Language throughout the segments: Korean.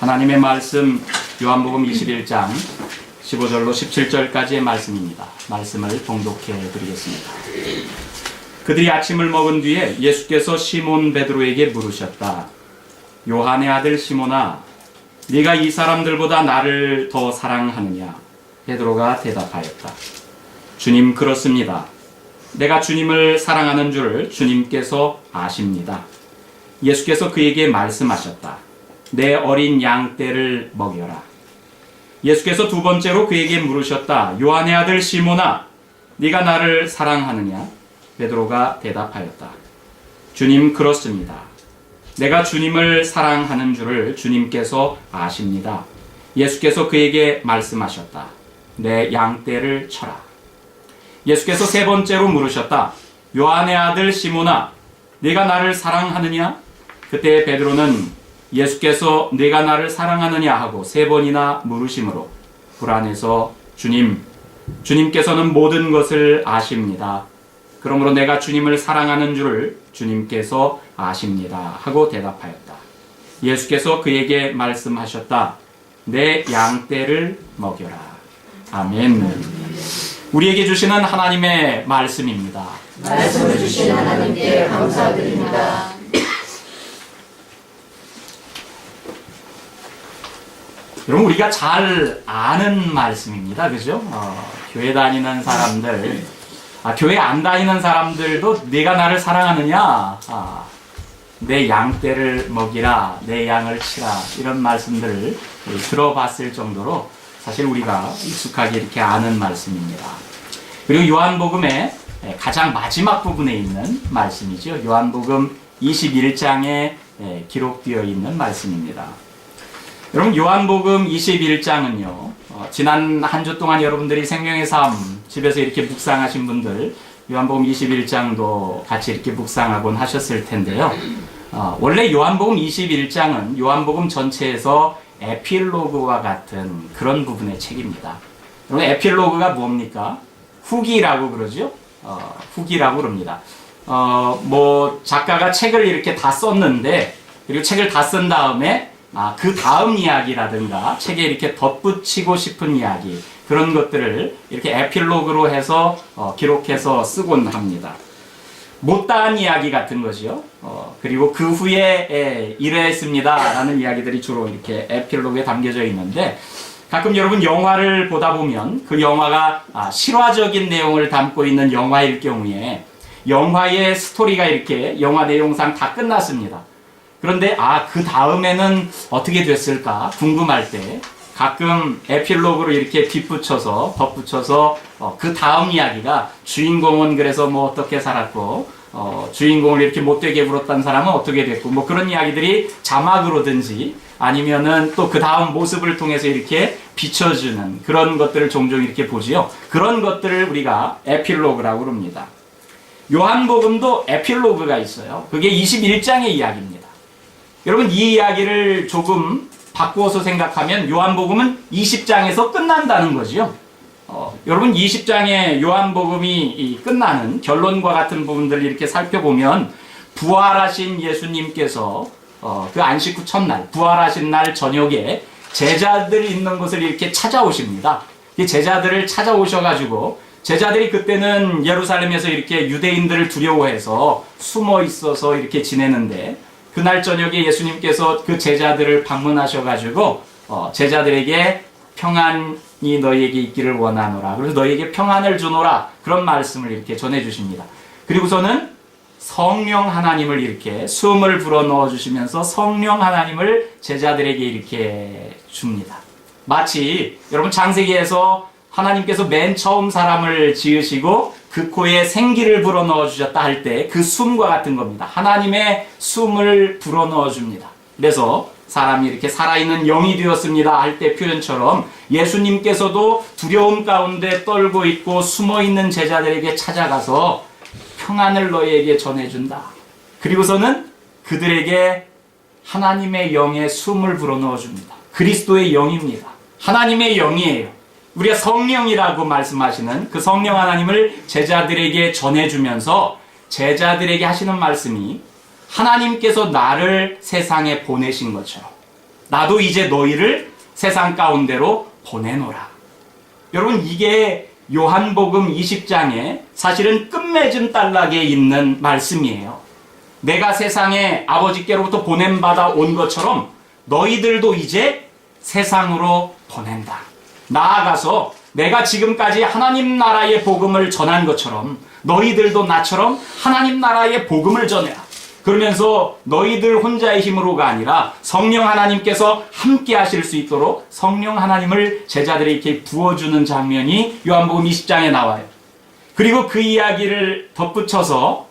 하나님의 말씀 요한복음 21장 15절로 17절까지의 말씀입니다. 말씀을 봉독해 드리겠습니다. 그들이 아침을 먹은 뒤에 예수께서 시몬 베드로에게 물으셨다. 요한의 아들 시몬아, 네가 이 사람들보다 나를 더 사랑하느냐? 베드로가 대답하였다. 주님, 그렇습니다. 내가 주님을 사랑하는 줄을 주님께서 아십니다. 예수께서 그에게 말씀하셨다. 내 어린 양떼를 먹여라. 예수께서 두 번째로 그에게 물으셨다. 요한의 아들 시몬아, 네가 나를 사랑하느냐? 베드로가 대답하였다. 주님, 그렇습니다. 내가 주님을 사랑하는 줄을 주님께서 아십니다. 예수께서 그에게 말씀하셨다. 내 양떼를 쳐라. 예수께서 세 번째로 물으셨다. 요한의 아들 시몬아, 네가 나를 사랑하느냐? 그때 베드로는 예수께서 네가 나를 사랑하느냐 하고 세 번이나 물으심으로 불안해서 주님께서는 모든 것을 아십니다. 그러므로 내가 주님을 사랑하는 줄을 주님께서 아십니다 하고 대답하였다. 예수께서 그에게 말씀하셨다. 내 양떼를 먹여라. 아멘. 우리에게 주시는 하나님의 말씀입니다. 말씀을 주신 하나님께 감사드립니다. 여러분, 우리가 잘 아는 말씀입니다. 그죠? 교회 다니는 사람들, 교회 안 다니는 사람들도 네가 나를 사랑하느냐? 내 양떼를 먹이라, 내 양을 치라, 이런 말씀들을 들어봤을 정도로 사실 우리가 익숙하게 이렇게 아는 말씀입니다. 그리고 요한복음의 가장 마지막 부분에 있는 말씀이죠. 요한복음 21장에 기록되어 있는 말씀입니다. 여러분, 요한복음 21장은요, 지난 한 주 동안 여러분들이 생명의 삶 집에서 이렇게 묵상하신 분들 요한복음 21장도 같이 이렇게 묵상하곤 하셨을 텐데요. 원래 요한복음 21장은 요한복음 전체에서 에필로그와 같은 그런 부분의 책입니다. 여러분, 에필로그가 뭡니까? 후기라고 그러죠? 후기라고 그럽니다. 작가가 책을 이렇게 다 썼는데, 그리고 책을 다 쓴 다음에 그 다음 이야기라든가 책에 이렇게 덧붙이고 싶은 이야기, 그런 것들을 이렇게 에필로그로 해서 기록해서 쓰곤 합니다. 못다한 이야기 같은 거죠. 그리고 그 후에 이러했습니다 라는 이야기들이 주로 이렇게 에필로그에 담겨져 있는데, 가끔 여러분 영화를 보다 보면 그 영화가 실화적인 내용을 담고 있는 영화일 경우에 영화의 스토리가 이렇게 영화 내용상 다 끝났습니다. 그런데 그 다음에는 어떻게 됐을까 궁금할 때 가끔 에필로그로 이렇게 덧붙여서 그 다음 이야기가 주인공은 그래서 뭐 어떻게 살았고 주인공을 이렇게 못되게 굴었던 사람은 어떻게 됐고 뭐 그런 이야기들이 자막으로든지 아니면은 또 그 다음 모습을 통해서 이렇게 비춰주는 그런 것들을 종종 이렇게 보지요. 그런 것들을 우리가 에필로그라고 합니다. 요한복음도 에필로그가 있어요. 그게 21장의 이야기입니다. 여러분, 이 이야기를 조금 바꾸어서 생각하면 요한복음은 20장에서 끝난다는 거지요. 여러분, 20장의 요한복음이 끝나는 결론과 같은 부분들을 이렇게 살펴보면 부활하신 예수님께서 그 안식 후 첫날, 부활하신 날 저녁에 제자들이 있는 곳을 이렇게 찾아오십니다. 이 제자들을 찾아오셔가지고 제자들이 그때는 예루살렘에서 이렇게 유대인들을 두려워해서 숨어 있어서 이렇게 지내는데, 그날 저녁에 예수님께서 그 제자들을 방문하셔가지고 제자들에게 평안이 너희에게 있기를 원하노라, 그래서 너희에게 평안을 주노라, 그런 말씀을 이렇게 전해주십니다. 그리고서는 성령 하나님을 이렇게 숨을 불어넣어 주시면서 성령 하나님을 제자들에게 이렇게 줍니다. 마치 여러분 창세기에서 하나님께서 맨 처음 사람을 지으시고 그 코에 생기를 불어넣어 주셨다 할 때 그 숨과 같은 겁니다. 하나님의 숨을 불어넣어 줍니다. 그래서 사람이 이렇게 살아있는 영이 되었습니다 할 때 표현처럼 예수님께서도 두려움 가운데 떨고 있고 숨어있는 제자들에게 찾아가서 평안을 너희에게 전해준다. 그리고서는 그들에게 하나님의 영의 숨을 불어넣어 줍니다. 그리스도의 영입니다. 하나님의 영이에요. 우리가 성령이라고 말씀하시는 그 성령 하나님을 제자들에게 전해주면서 제자들에게 하시는 말씀이 하나님께서 나를 세상에 보내신 것처럼 나도 이제 너희를 세상 가운데로 보내노라. 여러분, 이게 요한복음 20장에 사실은 끝맺음 단락에 있는 말씀이에요. 내가 세상에 아버지께로부터 보냄받아 온 것처럼 너희들도 이제 세상으로 보낸다. 나아가서 내가 지금까지 하나님 나라의 복음을 전한 것처럼 너희들도 나처럼 하나님 나라의 복음을 전해라. 그러면서 너희들 혼자의 힘으로가 아니라 성령 하나님께서 함께 하실 수 있도록 성령 하나님을 제자들에게 부어주는 장면이 요한복음 20장에 나와요. 그리고 그 이야기를 덧붙여서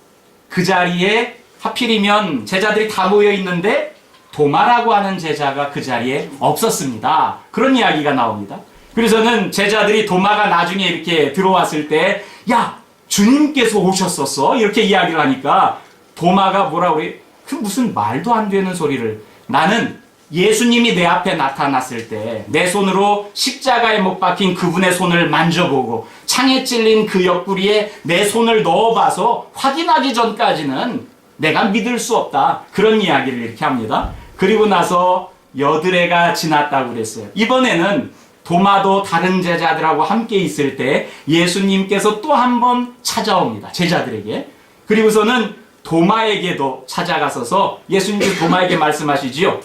그 자리에 하필이면 제자들이 다 모여 있는데 도마라고 하는 제자가 그 자리에 없었습니다. 그런 이야기가 나옵니다. 그래서는 제자들이 도마가 나중에 이렇게 들어왔을 때, 야, 주님께서 오셨었어? 이렇게 이야기를 하니까 도마가 뭐라 그래? 그 무슨 말도 안 되는 소리를. 나는 예수님이 내 앞에 나타났을 때 내 손으로 십자가에 못 박힌 그분의 손을 만져보고 창에 찔린 그 옆구리에 내 손을 넣어봐서 확인하기 전까지는 내가 믿을 수 없다. 그런 이야기를 이렇게 합니다. 그리고 나서 여드레가 지났다고 그랬어요. 이번에는 도마도 다른 제자들하고 함께 있을 때 예수님께서 또 한 번 찾아옵니다. 제자들에게. 그리고서는 도마에게도 찾아가서서 예수님께서 도마에게 말씀하시지요.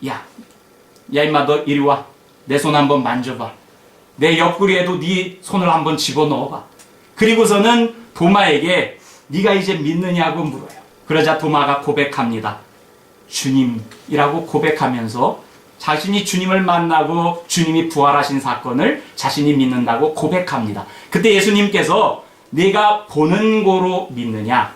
야 임마, 너 이리 와. 내 손 한번 만져봐. 내 옆구리에도 네 손을 한번 집어넣어봐. 그리고서는 도마에게 네가 이제 믿느냐고 물어요. 그러자 도마가 고백합니다. 주님이라고 고백하면서 자신이 주님을 만나고 주님이 부활하신 사건을 자신이 믿는다고 고백합니다. 그때 예수님께서 네가 보는 고로 믿느냐?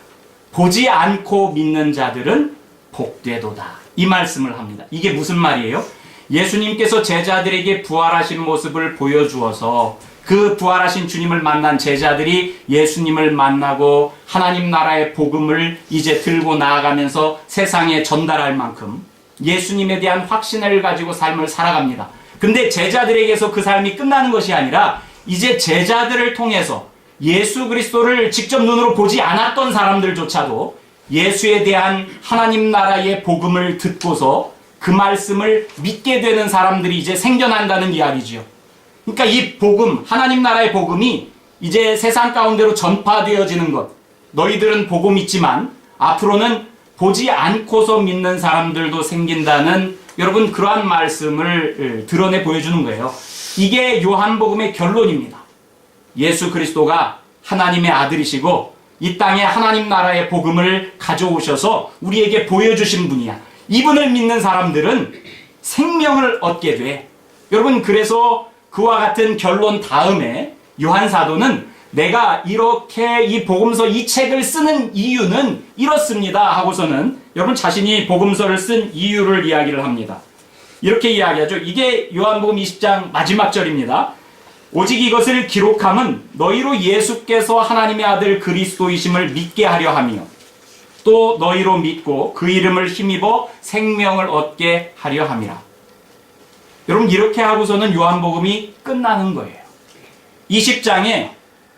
보지 않고 믿는 자들은 복되도다. 이 말씀을 합니다. 이게 무슨 말이에요? 예수님께서 제자들에게 부활하신 모습을 보여주어서 그 부활하신 주님을 만난 제자들이 예수님을 만나고 하나님 나라의 복음을 이제 들고 나아가면서 세상에 전달할 만큼 예수님에 대한 확신을 가지고 삶을 살아갑니다. 근데 제자들에게서 그 삶이 끝나는 것이 아니라 이제 제자들을 통해서 예수 그리스도를 직접 눈으로 보지 않았던 사람들조차도 예수에 대한 하나님 나라의 복음을 듣고서 그 말씀을 믿게 되는 사람들이 이제 생겨난다는 이야기지요. 그러니까 이 복음, 하나님 나라의 복음이 이제 세상 가운데로 전파되어지는 것. 너희들은 복음 있지만 앞으로는 보지 않고서 믿는 사람들도 생긴다는, 여러분, 그러한 말씀을 드러내 보여주는 거예요. 이게 요한복음의 결론입니다. 예수 그리스도가 하나님의 아들이시고 이 땅에 하나님 나라의 복음을 가져오셔서 우리에게 보여주신 분이야. 이분을 믿는 사람들은 생명을 얻게 돼. 여러분, 그래서 그와 같은 결론 다음에 요한 사도는 내가 이렇게 이 복음서 이 책을 쓰는 이유는 이렇습니다 하고서는 여러분 자신이 복음서를 쓴 이유를 이야기를 합니다. 이렇게 이야기하죠. 이게 요한복음 20장 마지막 절입니다. 오직 이것을 기록함은 너희로 예수께서 하나님의 아들 그리스도이심을 믿게 하려 하며 또 너희로 믿고 그 이름을 힘입어 생명을 얻게 하려 함이라. 여러분, 이렇게 하고서는 요한복음이 끝나는 거예요. 20장에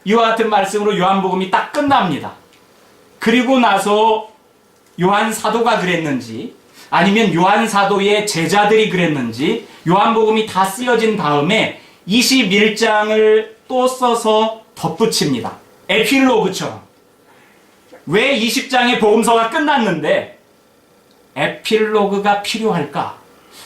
이와 같은 말씀으로 요한복음이 딱 끝납니다. 그리고 나서 요한 사도가 그랬는지 아니면 요한 사도의 제자들이 그랬는지 요한복음이 다 쓰여진 다음에 21장을 또 써서 덧붙입니다. 에필로그처럼. 왜 20장의 복음서가 끝났는데 에필로그가 필요할까?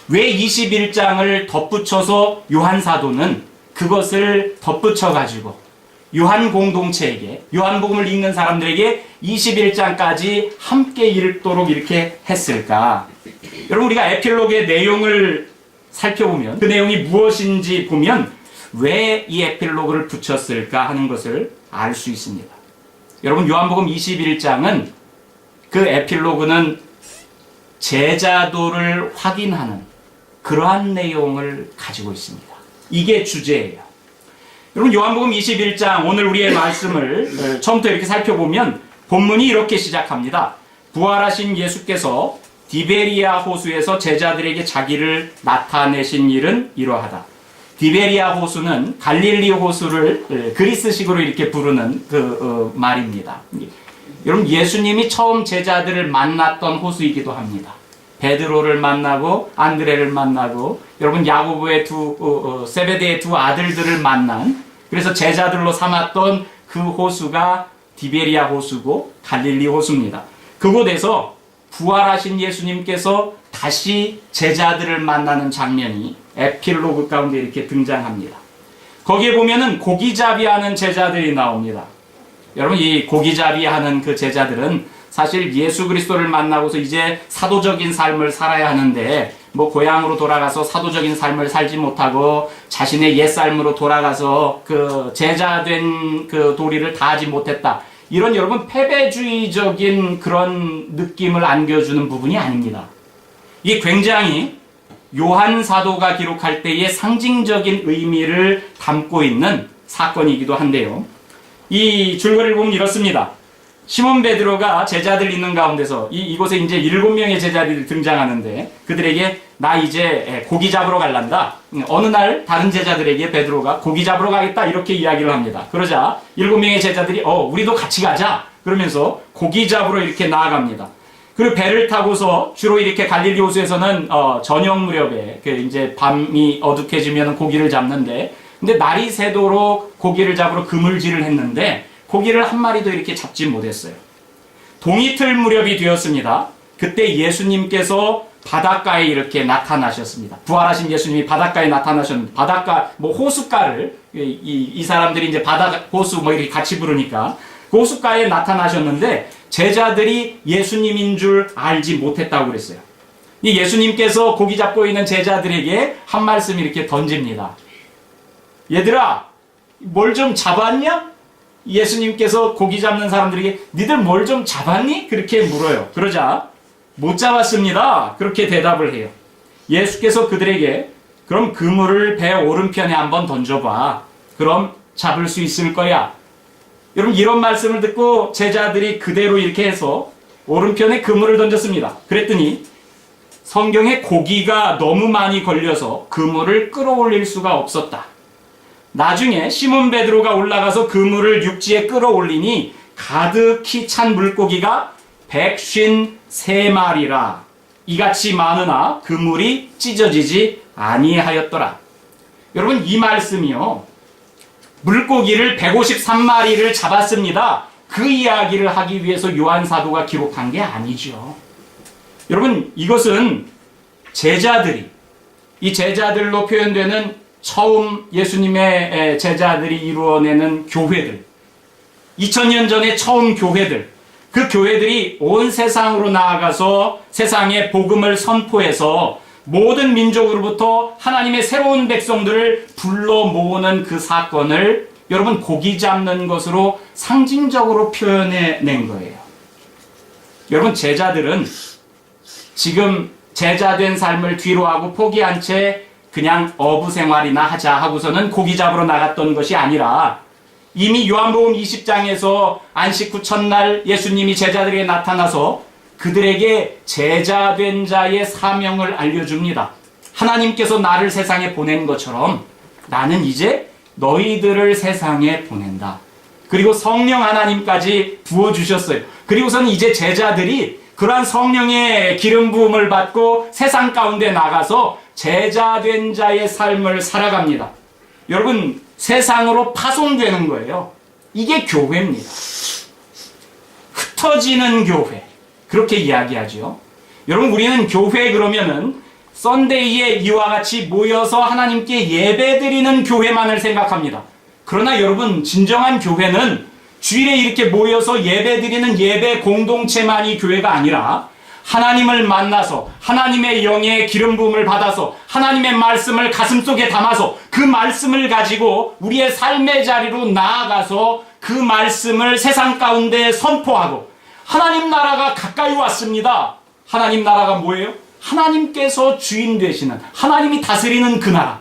왜 21장을 덧붙여서 요한 사도는 그것을 덧붙여가지고 요한 공동체에게, 요한복음을 읽는 사람들에게 21장까지 함께 읽도록 이렇게 했을까? 여러분, 우리가 에필로그의 내용을 살펴보면 그 내용이 무엇인지 보면 왜 이 에필로그를 붙였을까 하는 것을 알 수 있습니다. 여러분, 요한복음 21장은 그 에필로그는 제자도를 확인하는 그러한 내용을 가지고 있습니다. 이게 주제예요. 여러분, 요한복음 21장 오늘 우리의 말씀을 처음부터 이렇게 살펴보면 본문이 이렇게 시작합니다. 부활하신 예수께서 디베리아 호수에서 제자들에게 자기를 나타내신 일은 이러하다. 디베리아 호수는 갈릴리 호수를 그리스식으로 이렇게 부르는 말입니다. 여러분, 예수님이 처음 제자들을 만났던 호수이기도 합니다. 베드로를 만나고 안드레를 만나고 여러분 야고보의 세베대의 두 아들들을 만난, 그래서 제자들로 삼았던 그 호수가 디베리아 호수고 갈릴리 호수입니다. 그곳에서 부활하신 예수님께서 다시 제자들을 만나는 장면이 에필로그 가운데 이렇게 등장합니다. 거기에 보면은 고기잡이하는 제자들이 나옵니다. 여러분, 이 고기잡이하는 그 제자들은 사실 예수 그리스도를 만나고서 이제 사도적인 삶을 살아야 하는데 뭐 고향으로 돌아가서 사도적인 삶을 살지 못하고 자신의 옛 삶으로 돌아가서 그 제자된 그 도리를 다하지 못했다, 이런 여러분 패배주의적인 그런 느낌을 안겨주는 부분이 아닙니다. 이게 굉장히 요한 사도가 기록할 때의 상징적인 의미를 담고 있는 사건이기도 한데요. 이 줄거리를 보면 이렇습니다. 시몬 베드로가 제자들 있는 가운데서 이곳에 이제 7명의 제자들이 등장하는데 그들에게 나 이제 고기 잡으러 갈란다. 어느 날 다른 제자들에게 베드로가 고기 잡으러 가겠다 이렇게 이야기를 합니다. 그러자 7명의 제자들이 우리도 같이 가자 그러면서 고기 잡으러 이렇게 나아갑니다. 그리고 배를 타고서 주로 이렇게 갈릴리 호수에서는 저녁 무렵에 이제 밤이 어둑해지면 고기를 잡는데, 근데 날이 새도록 고기를 잡으러 그물질을 했는데 고기를 한 마리도 이렇게 잡지 못했어요. 동이틀 무렵이 되었습니다. 그때 예수님께서 바닷가에 이렇게 나타나셨습니다. 부활하신 예수님이 바닷가에 나타나셨는데, 바닷가 호숫가를 이 사람들이 이제 바다 호수 이렇게 같이 부르니까 그 호숫가에 나타나셨는데 제자들이 예수님인 줄 알지 못했다고 그랬어요. 이 예수님께서 고기 잡고 있는 제자들에게 한 말씀 이렇게 던집니다. 얘들아, 뭘 좀 잡았냐? 예수님께서 고기 잡는 사람들에게 니들 뭘 좀 잡았니? 그렇게 물어요. 그러자 못 잡았습니다. 그렇게 대답을 해요. 예수께서 그들에게 그럼 그물을 배 오른편에 한번 던져봐. 그럼 잡을 수 있을 거야. 여러분, 이런 말씀을 듣고 제자들이 그대로 이렇게 해서 오른편에 그물을 던졌습니다. 그랬더니 성경에 고기가 너무 많이 걸려서 그물을 끌어올릴 수가 없었다. 나중에 시몬 베드로가 올라가서 그물을 육지에 끌어올리니 가득히 찬 물고기가 153마리라. 이같이 많으나 그물이 찢어지지 아니하였더라. 여러분, 이 말씀이요, 물고기를 153마리를 잡았습니다, 그 이야기를 하기 위해서 요한 사도가 기록한 게 아니죠. 여러분, 이것은 이 제자들로 표현되는 처음 예수님의 제자들이 이루어내는 교회들, 2000년 전에 처음 교회들, 그 교회들이 온 세상으로 나아가서 세상에 복음을 선포해서 모든 민족으로부터 하나님의 새로운 백성들을 불러 모으는 그 사건을 여러분 고기 잡는 것으로 상징적으로 표현해낸 거예요. 여러분, 제자들은 지금 제자된 삶을 뒤로하고 포기한 채 그냥 어부 생활이나 하자 하고서는 고기 잡으러 나갔던 것이 아니라 이미 요한복음 20장에서 안식 후 첫날 예수님이 제자들에게 나타나서 그들에게 제자된 자의 사명을 알려줍니다. 하나님께서 나를 세상에 보낸 것처럼 나는 이제 너희들을 세상에 보낸다. 그리고 성령 하나님까지 부어주셨어요. 그리고서는 이제 제자들이 그러한 성령의 기름 부음을 받고 세상 가운데 나가서 제자된 자의 삶을 살아갑니다. 여러분, 세상으로 파송되는 거예요. 이게 교회입니다. 흩어지는 교회, 그렇게 이야기하죠. 여러분, 우리는 교회 그러면은 썬데이에 이와 같이 모여서 하나님께 예배드리는 교회만을 생각합니다. 그러나 여러분, 진정한 교회는 주일에 이렇게 모여서 예배드리는 예배 공동체만이 교회가 아니라 하나님을 만나서 하나님의 영의 기름 부음을 받아서 하나님의 말씀을 가슴속에 담아서 그 말씀을 가지고 우리의 삶의 자리로 나아가서 그 말씀을 세상 가운데 선포하고, 하나님 나라가 가까이 왔습니다. 하나님 나라가 뭐예요? 하나님께서 주인 되시는, 하나님이 다스리는 그 나라.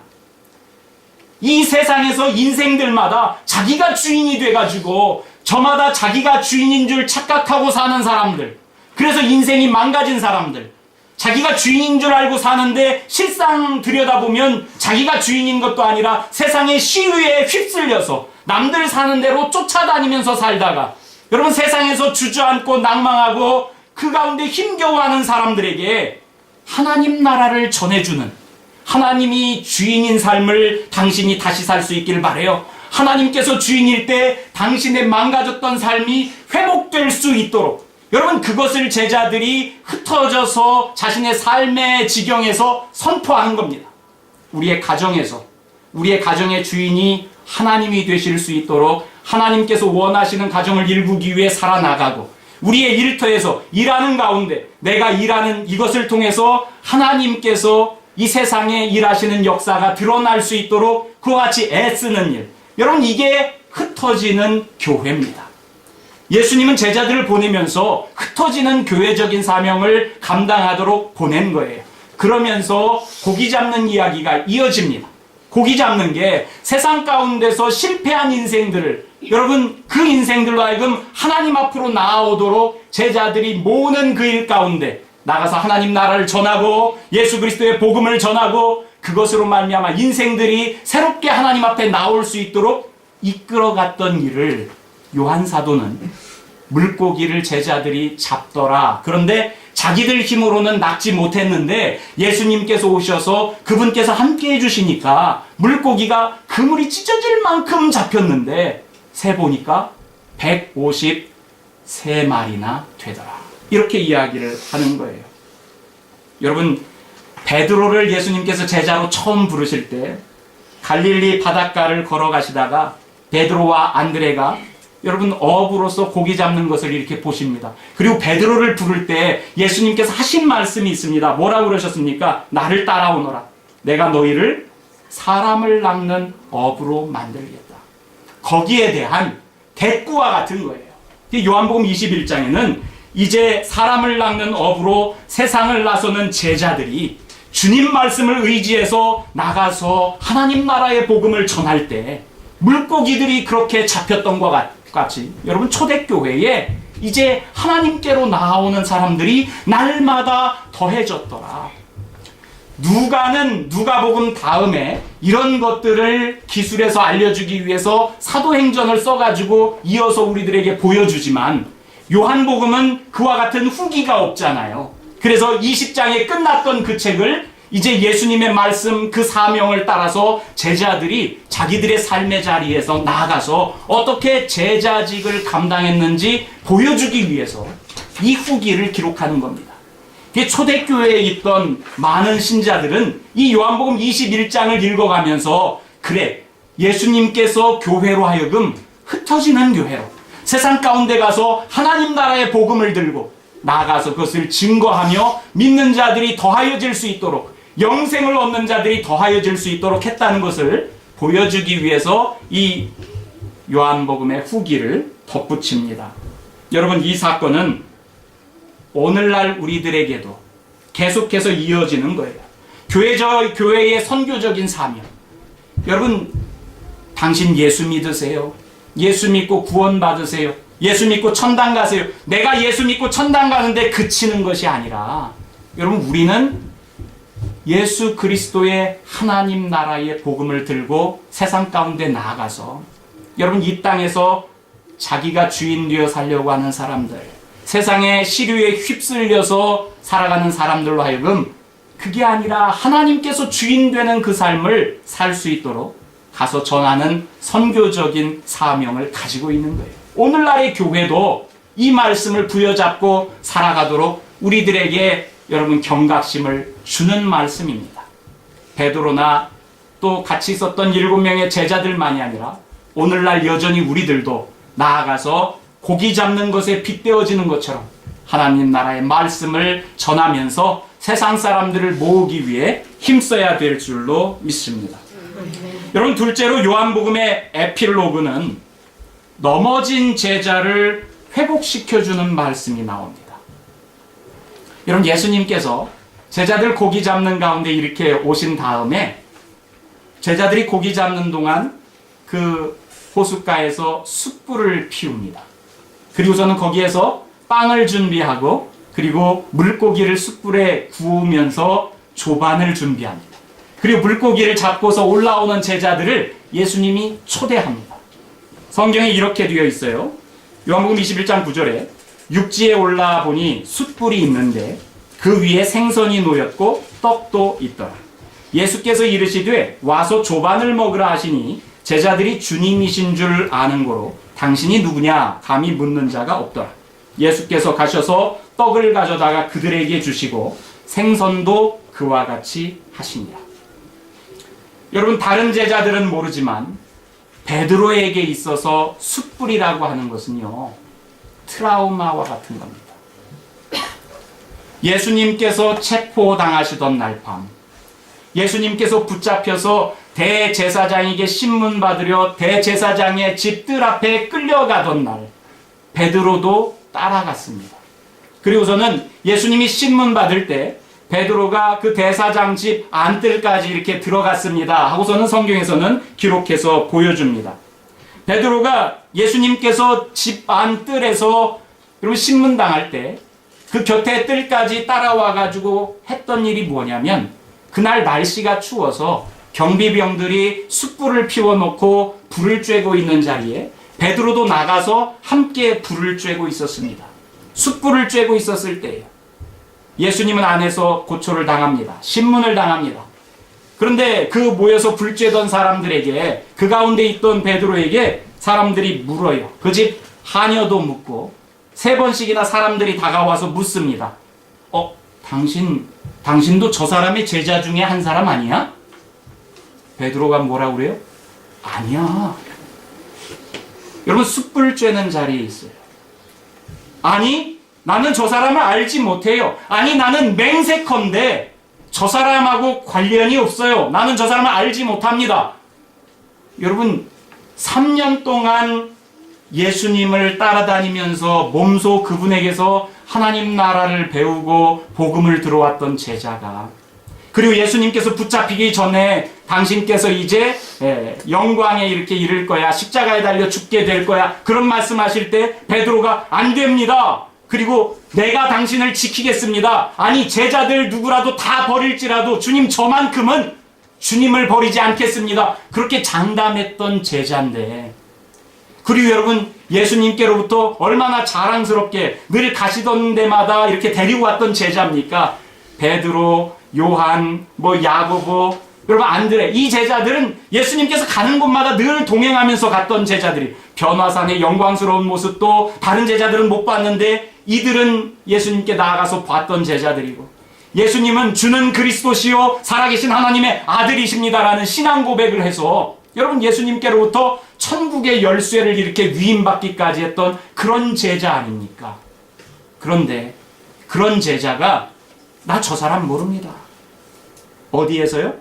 이 세상에서 인생들마다 자기가 주인이 돼가지고 저마다 자기가 주인인 줄 착각하고 사는 사람들, 그래서 인생이 망가진 사람들, 자기가 주인인 줄 알고 사는데 실상 들여다보면 자기가 주인인 것도 아니라 세상의 시위에 휩쓸려서 남들 사는 대로 쫓아다니면서 살다가 여러분 세상에서 주저앉고 낭망하고 그 가운데 힘겨워하는 사람들에게 하나님 나라를 전해주는, 하나님이 주인인 삶을 당신이 다시 살 수 있길 바라요. 하나님께서 주인일 때 당신의 망가졌던 삶이 회복될 수 있도록, 여러분, 그것을 제자들이 흩어져서 자신의 삶의 지경에서 선포하는 겁니다. 우리의 가정에서, 우리의 가정의 주인이 하나님이 되실 수 있도록 하나님께서 원하시는 가정을 일구기 위해 살아나가고, 우리의 일터에서 일하는 가운데 내가 일하는 이것을 통해서 하나님께서 이 세상에 일하시는 역사가 드러날 수 있도록 그와 같이 애쓰는 일, 여러분, 이게 흩어지는 교회입니다. 예수님은 제자들을 보내면서 흩어지는 교회적인 사명을 감당하도록 보낸 거예요. 그러면서 고기 잡는 이야기가 이어집니다. 고기 잡는 게 세상 가운데서 실패한 인생들을, 여러분, 그 인생들로 하여금 하나님 앞으로 나아오도록 제자들이 모으는 그 일 가운데 나가서 하나님 나라를 전하고 예수 그리스도의 복음을 전하고 그것으로 말미암아 인생들이 새롭게 하나님 앞에 나올 수 있도록 이끌어갔던 일을 요한 사도는 물고기를 제자들이 잡더라. 그런데 자기들 힘으로는 낚지 못했는데 예수님께서 오셔서 그분께서 함께 해주시니까 물고기가 그물이 찢어질 만큼 잡혔는데 세보니까 153마리나 되더라. 이렇게 이야기를 하는 거예요. 여러분, 베드로를 예수님께서 제자로 처음 부르실 때 갈릴리 바닷가를 걸어가시다가 베드로와 안드레가, 여러분, 어부로서 고기 잡는 것을 이렇게 보십니다. 그리고 베드로를 부를 때 예수님께서 하신 말씀이 있습니다. 뭐라고 그러셨습니까? 나를 따라오너라. 내가 너희를 사람을 낚는 어부로 만들겠다. 거기에 대한 대꾸와 같은 거예요. 요한복음 21장에는 이제 사람을 낚는 어부로 세상을 나서는 제자들이 주님 말씀을 의지해서 나가서 하나님 나라의 복음을 전할 때 물고기들이 그렇게 잡혔던 것 같이, 여러분, 초대교회에 이제 하나님께로 나아오는 사람들이 날마다 더해졌더라. 누가는 누가복음 다음에 이런 것들을 기술해서 알려주기 위해서 사도행전을 써가지고 이어서 우리들에게 보여주지만 요한복음은 그와 같은 후기가 없잖아요. 그래서 20장에 끝났던 그 책을 이제 예수님의 말씀, 그 사명을 따라서 제자들이 자기들의 삶의 자리에서 나아가서 어떻게 제자직을 감당했는지 보여주기 위해서 이 후기를 기록하는 겁니다. 초대교회에 있던 많은 신자들은 이 요한복음 21장을 읽어가면서, 그래, 예수님께서 교회로 하여금 흩어지는 교회로 세상 가운데 가서 하나님 나라의 복음을 들고 나아가서 그것을 증거하며 믿는 자들이 더하여질 수 있도록, 영생을 얻는 자들이 더하여질 수 있도록 했다는 것을 보여주기 위해서 이 요한복음의 후기를 덧붙입니다. 여러분, 이 사건은 오늘날 우리들에게도 계속해서 이어지는 거예요. 교회의 선교적인 사명. 여러분, 당신 예수 믿으세요. 예수 믿고 구원 받으세요. 예수 믿고 천당 가세요. 내가 예수 믿고 천당 가는데 그치는 것이 아니라, 여러분, 우리는 예수 그리스도의 하나님 나라의 복음을 들고 세상 가운데 나아가서, 여러분, 이 땅에서 자기가 주인 되어 살려고 하는 사람들, 세상의 시류에 휩쓸려서 살아가는 사람들로 하여금 그게 아니라 하나님께서 주인 되는 그 삶을 살 수 있도록 가서 전하는 선교적인 사명을 가지고 있는 거예요. 오늘날의 교회도 이 말씀을 부여잡고 살아가도록 우리들에게, 여러분, 경각심을 주는 말씀입니다. 베드로나 또 같이 있었던 7명의 제자들만이 아니라 오늘날 여전히 우리들도 나아가서 고기 잡는 것에 빗대어지는 것처럼 하나님 나라의 말씀을 전하면서 세상 사람들을 모으기 위해 힘써야 될 줄로 믿습니다. 여러분, 둘째로 요한복음의 에필로그는 넘어진 제자를 회복시켜주는 말씀이 나옵니다. 여러분, 예수님께서 제자들 고기 잡는 가운데 이렇게 오신 다음에 제자들이 고기 잡는 동안 그 호숫가에서 숯불을 피웁니다. 그리고서는 거기에서 빵을 준비하고 그리고 물고기를 숯불에 구우면서 조반을 준비합니다. 그리고 물고기를 잡고서 올라오는 제자들을 예수님이 초대합니다. 성경에 이렇게 되어 있어요. 요한복음 21장 9절에 육지에 올라보니 숯불이 있는데 그 위에 생선이 놓였고 떡도 있더라. 예수께서 이르시되 와서 조반을 먹으라 하시니 제자들이 주님이신 줄 아는 고로 당신이 누구냐 감히 묻는 자가 없더라. 예수께서 가셔서 떡을 가져다가 그들에게 주시고 생선도 그와 같이 하시니라. 여러분, 다른 제자들은 모르지만 베드로에게 있어서 숯불이라고 하는 것은요, 트라우마와 같은 겁니다. 예수님께서 체포당하시던 날 밤, 예수님께서 붙잡혀서 대제사장에게 신문 받으려 대제사장의 집들 앞에 끌려가던 날, 베드로도 따라갔습니다. 그리고서는 예수님이 신문 받을 때 베드로가 그 대사장 집 안뜰까지 이렇게 들어갔습니다 하고서는 성경에서는 기록해서 보여줍니다. 베드로가 예수님께서 집 안뜰에서 여러분 신문 당할 때 그 곁에 뜰까지 따라와 가지고 했던 일이 뭐냐면, 그날 날씨가 추워서 경비병들이 숯불을 피워놓고 불을 쬐고 있는 자리에 베드로도 나가서 함께 불을 쬐고 있었습니다. 숯불을 쬐고 있었을 때예요. 예수님은 안에서 고초를 당합니다. 신문을 당합니다. 그런데 그 모여서 불 쬐던 사람들에게, 그 가운데 있던 베드로에게 사람들이 물어요. 그 집 하녀도 묻고 3번씩이나 사람들이 다가와서 묻습니다. 당신도 저 사람의 제자 중에 한 사람 아니야? 베드로가 뭐라고 그래요? 아니야. 여러분, 숯불 쬐는 자리에 있어요. 아니, 나는 저 사람을 알지 못해요. 아니, 나는 맹세컨대 저 사람하고 관련이 없어요. 나는 저 사람을 알지 못합니다. 여러분, 3년 동안 예수님을 따라다니면서 몸소 그분에게서 하나님 나라를 배우고 복음을 들어왔던 제자가, 그리고 예수님께서 붙잡히기 전에 당신께서 이제 영광에 이렇게 이를 거야, 십자가에 달려 죽게 될 거야, 그런 말씀하실 때 베드로가 안 됩니다. 그리고 내가 당신을 지키겠습니다. 아니, 제자들 누구라도 다 버릴지라도 주님 저만큼은 주님을 버리지 않겠습니다. 그렇게 장담했던 제자인데, 그리고 여러분, 예수님께로부터 얼마나 자랑스럽게 늘 가시던 데마다 이렇게 데리고 왔던 제자입니까? 베드로, 요한, 야고보, 여러분 안드레, 이 제자들은 예수님께서 가는 곳마다 늘 동행하면서 갔던 제자들이, 변화산의 영광스러운 모습도 다른 제자들은 못 봤는데 이들은 예수님께 나아가서 봤던 제자들이고, 예수님은 주는 그리스도시요 살아계신 하나님의 아들이십니다라는 신앙 고백을 해서 여러분 예수님께로부터 천국의 열쇠를 이렇게 위임받기까지 했던 그런 제자 아닙니까? 그런데 그런 제자가 나 저 사람 모릅니다. 어디에서요?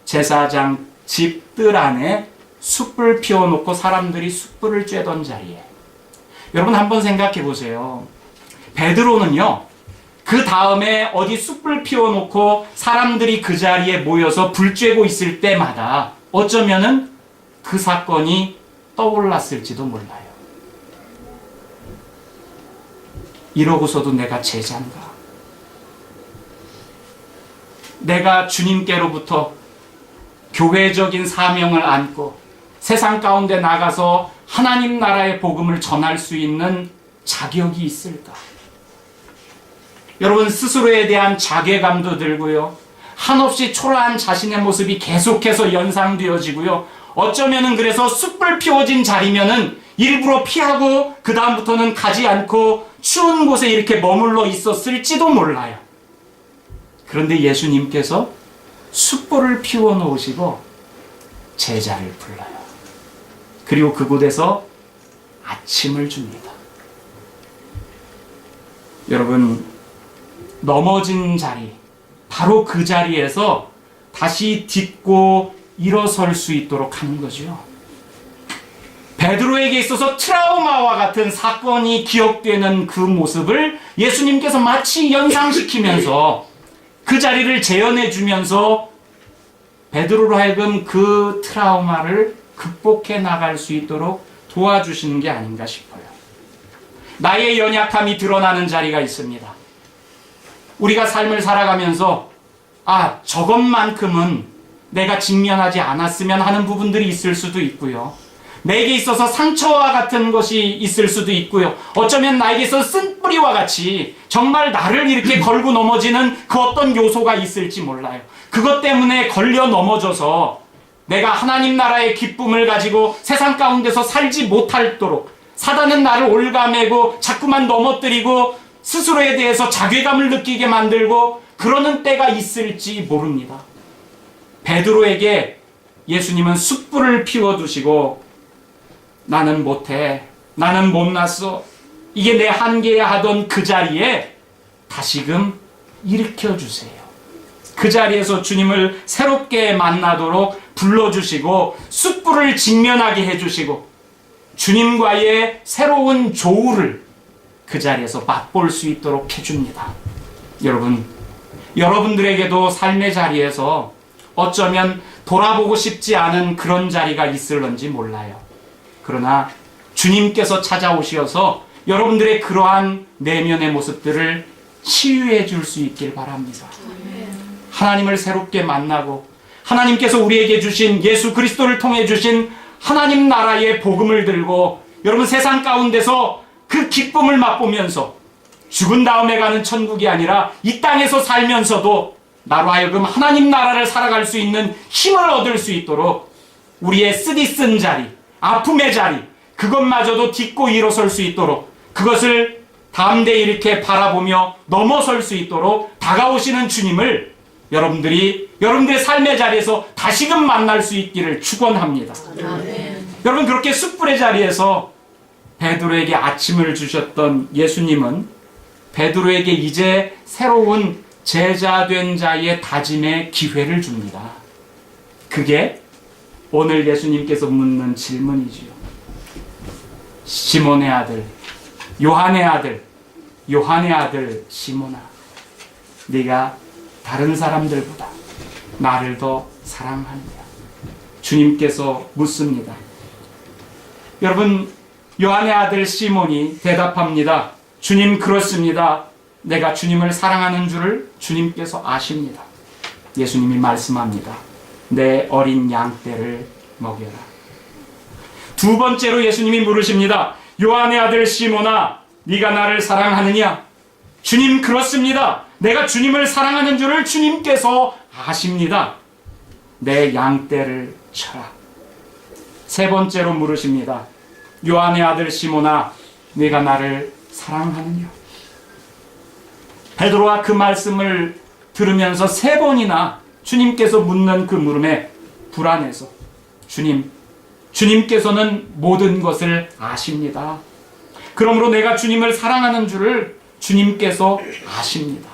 제사장 집들 안에 숯불 피워놓고 사람들이 숯불을 쬐던 자리에. 여러분 한번 생각해 보세요. 베드로는요, 그 다음에 어디 숯불 피워놓고 사람들이 그 자리에 모여서 불 쬐고 있을 때마다 어쩌면은 그 사건이 떠올랐을지도 몰라요. 이러고서도 내가 제자인가? 내가 주님께로부터 교회적인 사명을 안고 세상 가운데 나가서 하나님 나라의 복음을 전할 수 있는 자격이 있을까? 여러분, 스스로에 대한 자괴감도 들고요, 한없이 초라한 자신의 모습이 계속해서 연상되어지고요, 어쩌면은 그래서 숯불 피워진 자리면은 일부러 피하고 그 다음부터는 가지 않고 추운 곳에 이렇게 머물러 있었을지도 몰라요. 그런데 예수님께서 숯불을 피워 놓으시고 제자를 불러요. 그리고 그곳에서 아침을 줍니다. 여러분, 넘어진 자리, 바로 그 자리에서 다시 딛고 일어설 수 있도록 하는 거죠. 베드로에게 있어서 트라우마와 같은 사건이 기억되는 그 모습을 예수님께서 마치 연상시키면서 그 자리를 재현해 주면서 베드로로 하여금 그 트라우마를 극복해 나갈 수 있도록 도와주시는 게 아닌가 싶어요. 나의 연약함이 드러나는 자리가 있습니다. 우리가 삶을 살아가면서 저것만큼은 내가 직면하지 않았으면 하는 부분들이 있을 수도 있고요, 내게 있어서 상처와 같은 것이 있을 수도 있고요. 어쩌면 나에게 있어서 쓴뿌리와 같이 정말 나를 이렇게 걸고 넘어지는 그 어떤 요소가 있을지 몰라요. 그것 때문에 걸려 넘어져서 내가 하나님 나라의 기쁨을 가지고 세상 가운데서 살지 못하도록 사단은 나를 올가매고 자꾸만 넘어뜨리고 스스로에 대해서 자괴감을 느끼게 만들고 그러는 때가 있을지 모릅니다. 베드로에게 예수님은 숯불을 피워두시고 나는 못해, 나는 못났어, 이게 내 한계야 하던 그 자리에 다시금 일으켜주세요. 그 자리에서 주님을 새롭게 만나도록 불러주시고 숯불을 직면하게 해주시고 주님과의 새로운 조우를 그 자리에서 맛볼 수 있도록 해줍니다. 여러분, 여러분들에게도 삶의 자리에서 어쩌면 돌아보고 싶지 않은 그런 자리가 있을런지 몰라요. 그러나 주님께서 찾아오셔서 여러분들의 그러한 내면의 모습들을 치유해 줄 수 있길 바랍니다. 하나님을 새롭게 만나고 하나님께서 우리에게 주신 예수 그리스도를 통해 주신 하나님 나라의 복음을 들고 여러분 세상 가운데서 그 기쁨을 맛보면서 죽은 다음에 가는 천국이 아니라 이 땅에서 살면서도 나로 하여금 하나님 나라를 살아갈 수 있는 힘을 얻을 수 있도록 우리의 쓰디쓴 자리, 아픔의 자리, 그것마저도 딛고 일어설 수 있도록 그것을 담대히 이렇게 바라보며 넘어설 수 있도록 다가오시는 주님을 여러분들의 삶의 자리에서 다시금 만날 수 있기를 축원합니다. 여러분, 그렇게 숯불의 자리에서 베드로에게 아침을 주셨던 예수님은 베드로에게 이제 새로운 제자된 자의 다짐의 기회를 줍니다. 그게 오늘 예수님께서 묻는 질문이지요. 시몬의 아들, 요한의 아들 시몬아, 네가 다른 사람들보다 나를 더 사랑하느냐? 주님께서 묻습니다. 여러분, 요한의 아들 시몬이 대답합니다. 주님, 그렇습니다. 내가 주님을 사랑하는 줄을 주님께서 아십니다. 예수님이 말씀합니다. 내 어린 양떼를 먹여라. 두 번째로 예수님이 물으십니다. 요한의 아들 시몬아, 네가 나를 사랑하느냐? 주님, 그렇습니다. 내가 주님을 사랑하는 줄을 주님께서 아십니다. 내 양떼를 쳐라. 세 번째로 물으십니다. 요한의 아들 시몬아, 네가 나를 사랑하느냐? 베드로와 그 말씀을 들으면서 세 번이나 주님께서 묻는 그 물음에 불안해서 주님께서는 모든 것을 아십니다. 그러므로 내가 주님을 사랑하는 줄을 주님께서 아십니다.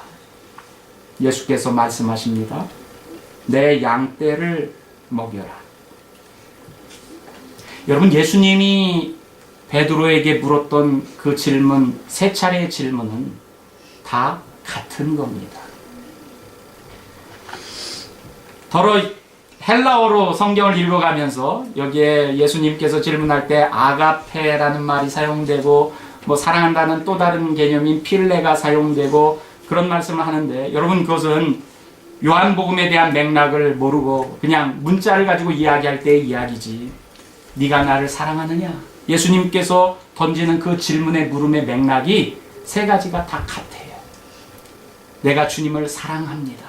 예수께서 말씀하십니다. 내 양떼를 먹여라. 여러분, 예수님이 베드로에게 물었던 그 질문, 세 차례의 질문은 다 같은 겁니다. 더러 헬라어로 성경을 읽어가면서 여기에 예수님께서 질문할 때 아가페라는 말이 사용되고 사랑한다는 또 다른 개념인 필레가 사용되고 그런 말씀을 하는데, 여러분, 그것은 요한복음에 대한 맥락을 모르고 그냥 문자를 가지고 이야기할 때의 이야기지, 네가 나를 사랑하느냐? 예수님께서 던지는 그 질문의 물음의 맥락이 세 가지가 다 같아요. 내가 주님을 사랑합니다.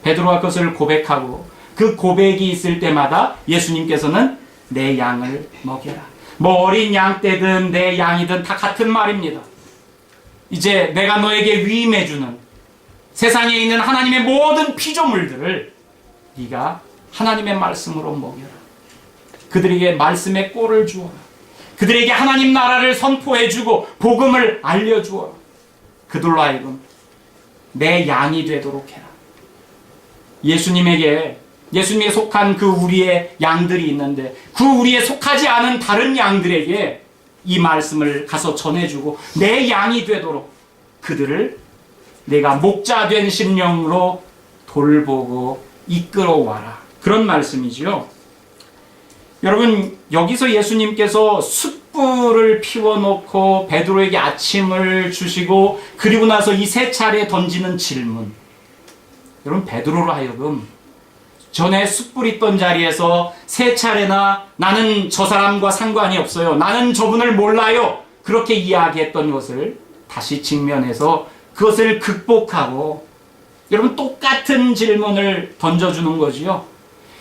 베드로가 그것을 고백하고 그 고백이 있을 때마다 예수님께서는 내 양을 먹여라. 어린 양떼든 내 양이든 다 같은 말입니다. 이제 내가 너에게 위임해주는 세상에 있는 하나님의 모든 피조물들을 네가 하나님의 말씀으로 먹여라. 그들에게 말씀의 꼴을 주어라. 그들에게 하나님 나라를 선포해주고 복음을 알려주어라. 그들로 하여금 내 양이 되도록 해라. 예수님에 속한 그 우리의 양들이 있는데 그 우리에 속하지 않은 다른 양들에게 이 말씀을 가서 전해주고 내 양이 되도록 그들을 내가 목자된 심령으로 돌보고 이끌어와라. 그런 말씀이지요. 여러분, 여기서 예수님께서 숯불을 피워놓고 베드로에게 아침을 주시고 그리고 나서 이 세 차례 던지는 질문, 여러분, 베드로로 하여금 전에 숯불 있던 자리에서 세 차례나 나는 저 사람과 상관이 없어요, 나는 저분을 몰라요, 그렇게 이야기했던 것을 다시 직면해서 그것을 극복하고, 여러분 똑같은 질문을 던져주는 거지요.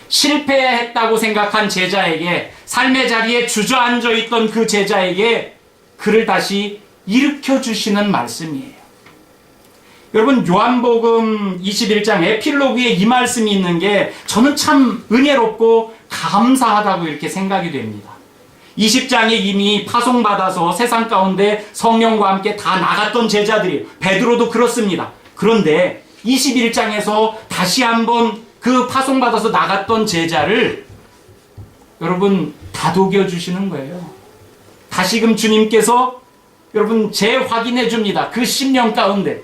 실패했다고 생각한 제자에게, 삶의 자리에 주저앉아 있던 그 제자에게 그를 다시 일으켜 주시는 말씀이에요. 여러분, 요한복음 21장 에필로그에 이 말씀이 있는 게 저는 참 은혜롭고 감사하다고 이렇게 생각이 됩니다. 20장에 이미 파송받아서 세상 가운데 성령과 함께 다 나갔던 제자들이, 베드로도 그렇습니다. 그런데 21장에서 다시 한번 그 파송받아서 나갔던 제자를 여러분 다독여 주시는 거예요. 다시금 주님께서 여러분 재확인해 줍니다. 그 10년 가운데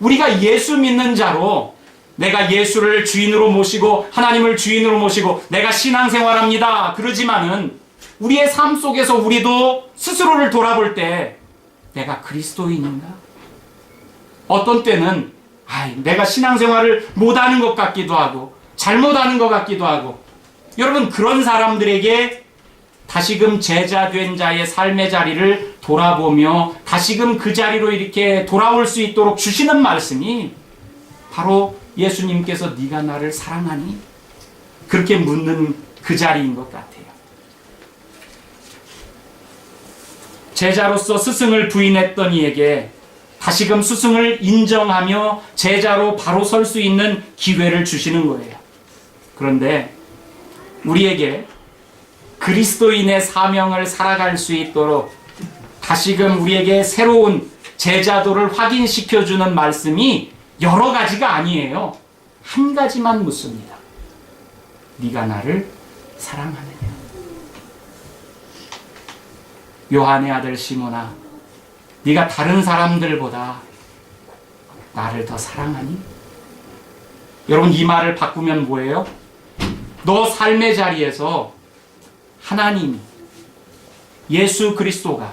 우리가 예수 믿는 자로, 내가 예수를 주인으로 모시고 하나님을 주인으로 모시고 내가 신앙생활합니다 그러지만은 우리의 삶 속에서 우리도 스스로를 돌아볼 때 내가 그리스도인인가? 어떤 때는 내가 신앙생활을 못하는 것 같기도 하고 잘못하는 것 같기도 하고, 여러분 그런 사람들에게 다시금 제자된 자의 삶의 자리를 돌아보며 다시금 그 자리로 이렇게 돌아올 수 있도록 주시는 말씀이 바로 예수님께서 네가 나를 사랑하니? 그렇게 묻는 그 자리인 것 같아요. 제자로서 스승을 부인했던 이에게 다시금 스승을 인정하며 제자로 바로 설 수 있는 기회를 주시는 거예요. 그런데 우리에게 그리스도인의 사명을 살아갈 수 있도록 다시금 우리에게 새로운 제자도를 확인시켜주는 말씀이 여러 가지가 아니에요. 한 가지만 묻습니다. 네가 나를 사랑하느냐? 요한의 아들 시몬아, 네가 다른 사람들보다 나를 더 사랑하니? 여러분 이 말을 바꾸면 뭐예요? 너 삶의 자리에서 하나님이, 예수 그리스도가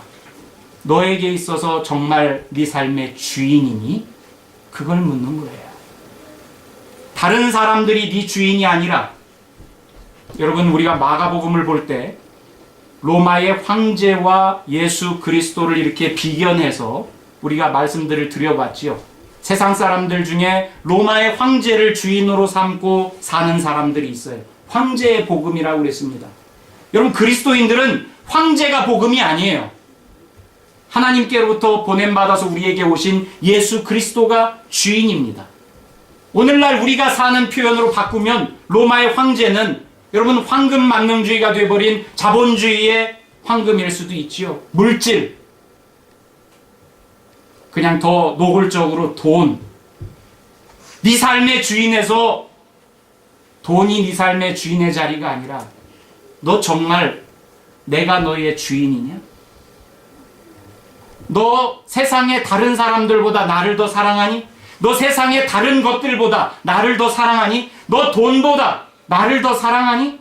너에게 있어서 정말 네 삶의 주인이니? 그걸 묻는 거예요. 다른 사람들이 네 주인이 아니라, 여러분 우리가 마가복음을 볼 때 로마의 황제와 예수 그리스도를 이렇게 비견해서 우리가 말씀들을 드려봤지요. 세상 사람들 중에 로마의 황제를 주인으로 삼고 사는 사람들이 있어요. 황제의 복음이라고 그랬습니다. 여러분 그리스도인들은 황제가 복음이 아니에요. 하나님께로부터 보냄받아서 우리에게 오신 예수 그리스도가 주인입니다. 오늘날 우리가 사는 표현으로 바꾸면 로마의 황제는 여러분 황금 만능주의가 되어버린 자본주의의 황금일 수도 있지요. 물질, 그냥 더 노골적으로 돈. 네 삶의 주인에서 돈이 네 삶의 주인의 자리가 아니라 너 정말 내가 너의 주인이냐? 너 세상의 다른 사람들보다 나를 더 사랑하니? 너 세상의 다른 것들보다 나를 더 사랑하니? 너 돈보다 나를 더 사랑하니?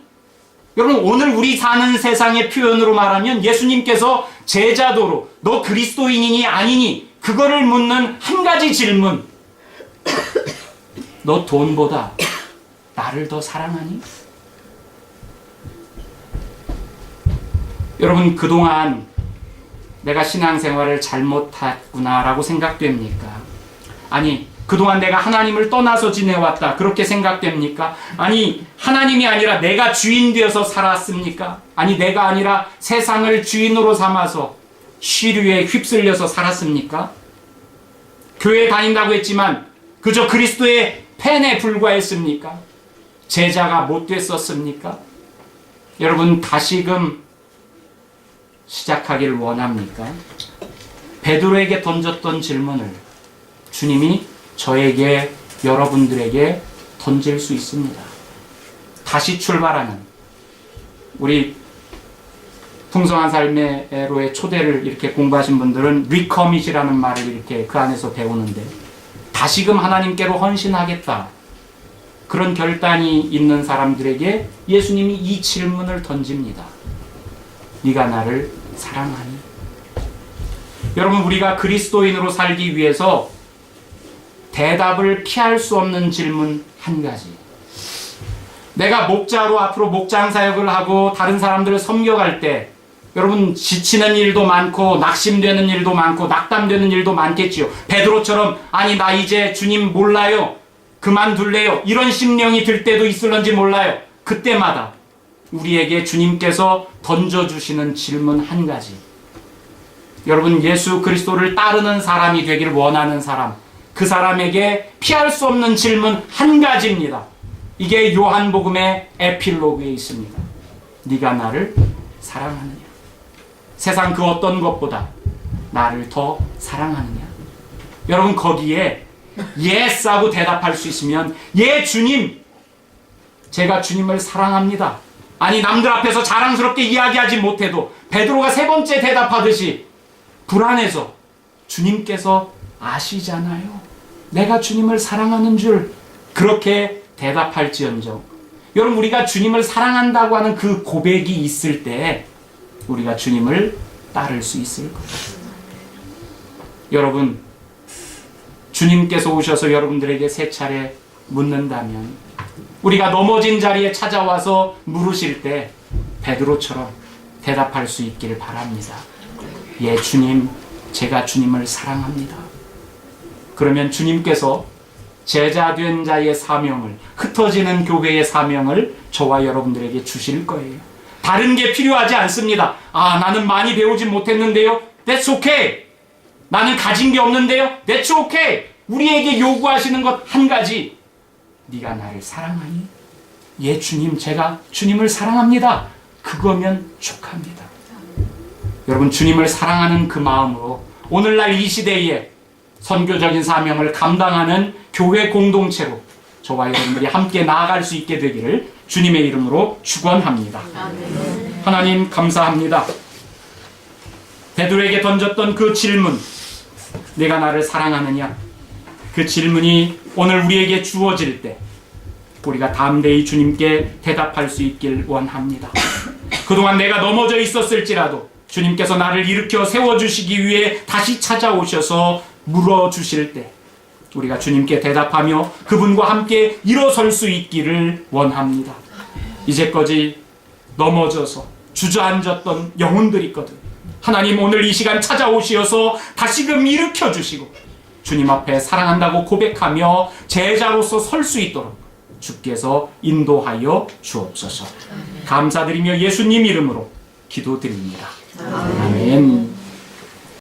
여러분 오늘 우리 사는 세상의 표현으로 말하면 예수님께서 제자도로 너 그리스도인이니 아니니 그거를 묻는 한 가지 질문. 너 돈보다 나를 더 사랑하니? 여러분 그동안 내가 신앙생활을 잘못했구나라고 생각됩니까? 아니 그동안 내가 하나님을 떠나서 지내왔다 그렇게 생각됩니까? 아니 하나님이 아니라 내가 주인 되어서 살았습니까? 아니 내가 아니라 세상을 주인으로 삼아서 시류에 휩쓸려서 살았습니까? 교회 다닌다고 했지만 그저 그리스도의 팬에 불과했습니까? 제자가 못 됐었습니까? 여러분 다시금 시작하기를 원합니까? 베드로에게 던졌던 질문을 주님이 저에게, 여러분들에게 던질 수 있습니다. 다시 출발하는 우리 풍성한 삶의로의 초대를 이렇게 공부하신 분들은 리커밋이라는 말을 이렇게 그 안에서 배우는데, 다시금 하나님께로 헌신하겠다 그런 결단이 있는 사람들에게 예수님이 이 질문을 던집니다. 네가 나를 사랑하니? 여러분 우리가 그리스도인으로 살기 위해서 대답을 피할 수 없는 질문 한 가지. 내가 목자로 앞으로 목장 사역을 하고 다른 사람들을 섬겨갈 때 여러분 지치는 일도 많고 낙심되는 일도 많고 낙담되는 일도 많겠지요. 베드로처럼 아니 나 이제 주님 몰라요. 그만둘래요. 이런 심령이 들 때도 있을런지 몰라요. 그때마다 우리에게 주님께서 던져주시는 질문 한 가지. 여러분 예수 그리스도를 따르는 사람이 되기를 원하는 사람, 그 사람에게 피할 수 없는 질문 한 가지입니다. 이게 요한복음의 에필로그에 있습니다. 네가 나를 사랑하느냐? 세상 그 어떤 것보다 나를 더 사랑하느냐? 여러분 거기에 yes 하고 대답할 수 있으면 예 주님, 제가 주님을 사랑합니다. 아니 남들 앞에서 자랑스럽게 이야기하지 못해도 베드로가 세 번째 대답하듯이 불안해서 주님께서 아시잖아요. 내가 주님을 사랑하는 줄 그렇게 대답할지언정 여러분 우리가 주님을 사랑한다고 하는 그 고백이 있을 때 우리가 주님을 따를 수 있을 거예요. 여러분 주님께서 오셔서 여러분들에게 세 차례 묻는다면 우리가 넘어진 자리에 찾아와서 물으실 때 베드로처럼 대답할 수 있기를 바랍니다. 예 주님, 제가 주님을 사랑합니다. 그러면 주님께서 제자된 자의 사명을, 흩어지는 교회의 사명을 저와 여러분들에게 주실 거예요. 다른 게 필요하지 않습니다. 아 나는 많이 배우지 못했는데요. That's okay. 나는 가진 게 없는데요. That's okay. 우리에게 요구하시는 것 한 가지. 네가 나를 사랑하니? 예 주님, 제가 주님을 사랑합니다. 그거면 족합니다. 여러분 주님을 사랑하는 그 마음으로 오늘날 이 시대에 선교적인 사명을 감당하는 교회 공동체로 저와 여러분들이 함께 나아갈 수 있게 되기를 주님의 이름으로 축원합니다. 하나님 감사합니다. 베드로에게 던졌던 그 질문, 내가 나를 사랑하느냐? 그 질문이 오늘 우리에게 주어질 때 우리가 담대히 주님께 대답할 수 있길 원합니다. 그동안 내가 넘어져 있었을지라도 주님께서 나를 일으켜 세워주시기 위해 다시 찾아오셔서 물어주실 때 우리가 주님께 대답하며 그분과 함께 일어설 수 있기를 원합니다. 이제까지 넘어져서 주저앉았던 영혼들이 있거든. 하나님 오늘 이 시간 찾아오시어서 다시금 일으켜 주시고 주님 앞에 사랑한다고 고백하며 제자로서 설 수 있도록 주께서 인도하여 주옵소서. 감사드리며 예수님 이름으로 기도드립니다. 아멘.